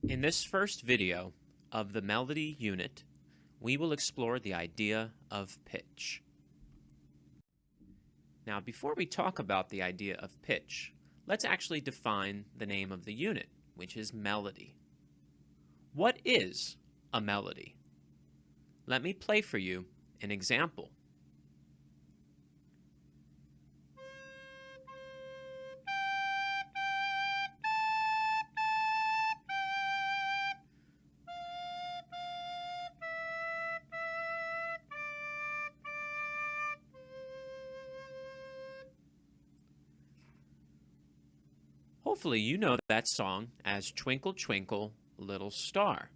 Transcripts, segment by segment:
In this first video of the melody unit, we will explore the idea of pitch. Now, before we talk about the idea of pitch, let's actually define the name of the unit, which is melody. What is a melody? Let me play for you an example. Hopefully you know that song as Twinkle Twinkle Little Star.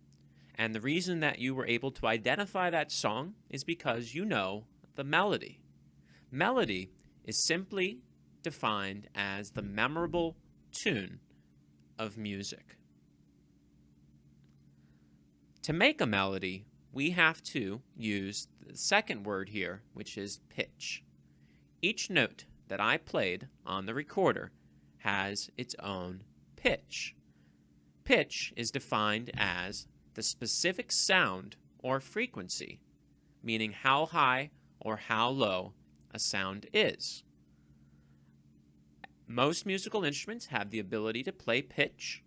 And the reason that you were able to identify that song is because you know the melody. Melody is simply defined as the memorable tune of music. To make a melody, we have to use the second word here, which is pitch. Each note that I played on the recorder has its own pitch. Pitch is defined as the specific sound or frequency, meaning how high or how low a sound is. Most musical instruments have the ability to play pitch,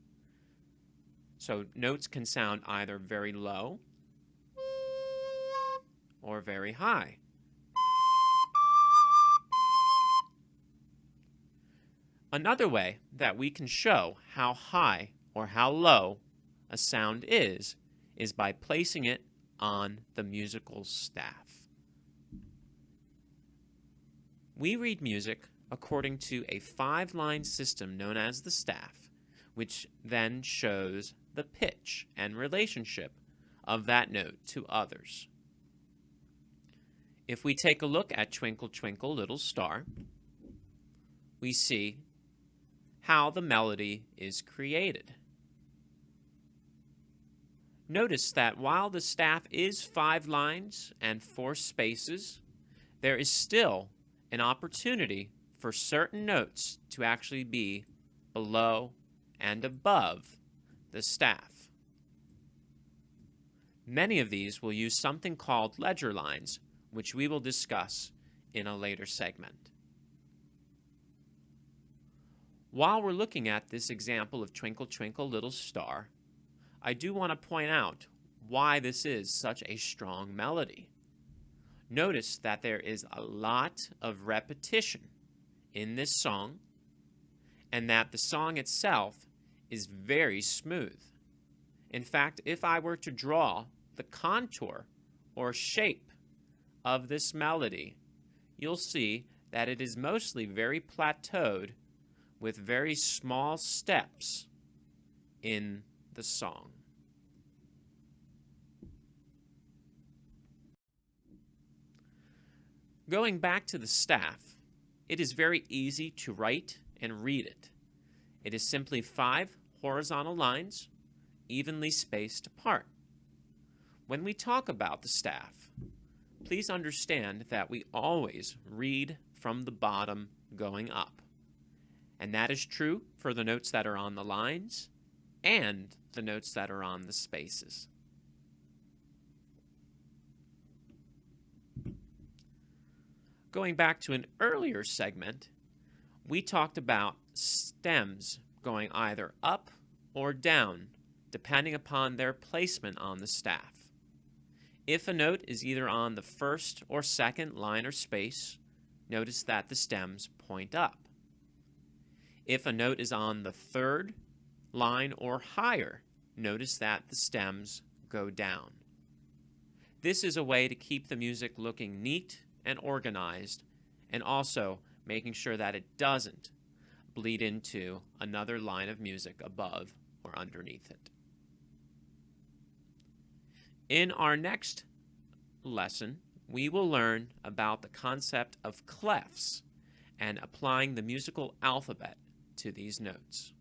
so notes can sound either very low or very high. Another way that we can show how high or how low a sound is by placing it on the musical staff. We read music according to a 5-line system known as the staff, which then shows the pitch and relationship of that note to others. If we take a look at Twinkle Twinkle Little Star, we see how the melody is created. Notice that while the staff is 5 lines and 4 spaces, there is still an opportunity for certain notes to actually be below and above the staff. Many of these will use something called ledger lines, which we will discuss in a later segment. While we're looking at this example of Twinkle Twinkle Little Star, I do want to point out why this is such a strong melody. Notice that there is a lot of repetition in this song, and that the song itself is very smooth. In fact, if I were to draw the contour or shape of this melody, you'll see that it is mostly very plateaued with very small steps in the song. Going back to the staff, it is very easy to write and read it. It is simply 5 horizontal lines, evenly spaced apart. When we talk about the staff, please understand that we always read from the bottom going up. And that is true for the notes that are on the lines and the notes that are on the spaces. Going back to an earlier segment, we talked about stems going either up or down, depending upon their placement on the staff. If a note is either on the first or second line or space, notice that the stems point up. If a note is on the 3rd line or higher, notice that the stems go down. This is a way to keep the music looking neat and organized, and also making sure that it doesn't bleed into another line of music above or underneath it. In our next lesson, we will learn about the concept of clefs and applying the musical alphabet to these notes.